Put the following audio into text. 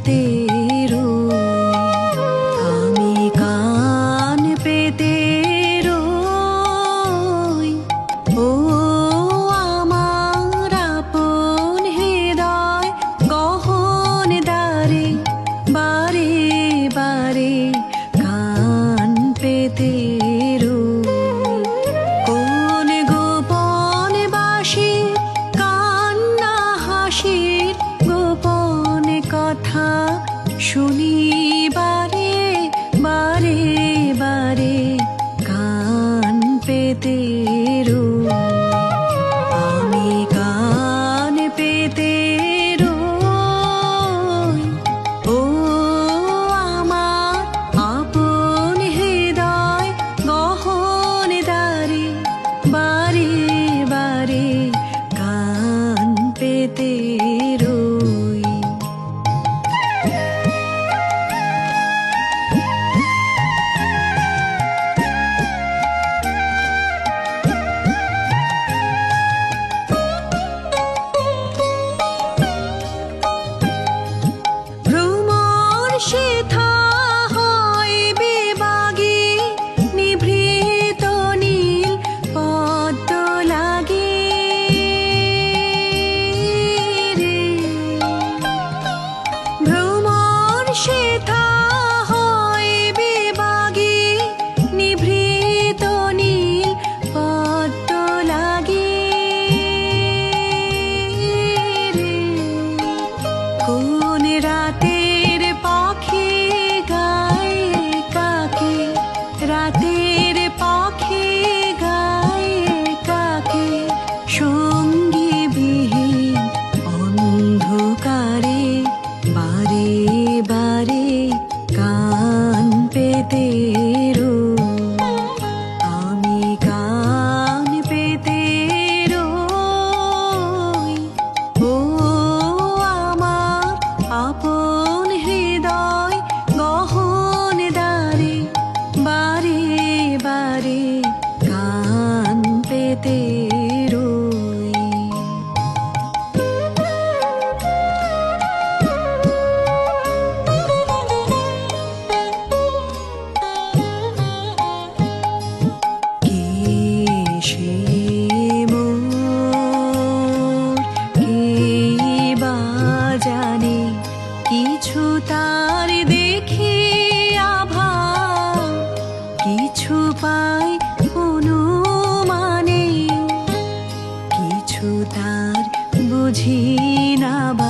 পেতে আমি কান পেতে রই। ও আমার আপন হৃদয় গহন দ্বারে বারে বারে কান পেতে কোন গোপন বাসি কান্না হাসির গোপন কথা শুনি বারে বারে বারে কান পেতে আমি কান পেতে রই। ও আমার আপন হৃদয় গহন দ্বারে বারে বারে কান পেতে রই। ভ্রমর সেথা হয় বিবাগী নিভৃত নীল পদ্ম লাগে রে। ভ্রমর সেথা হয় বিবাগী নিভৃত নীল পদ্ম লাগে রে। কোন রাতের পাখি গায় কাকে রাতের পাখি গায় কাকে সঙ্গী বিহীন অন্ধকারে বারে বারে কান পেতে আমি কান পেতে রই। ও আমার আপন হৃদয় গহন দ্বারে বারে বারে কান পেতে রই। কে সে মোর কে বা জানে কিছু তার দেখি আভা কিছু পাই অনুমানে কিছু তার বুঝি না বা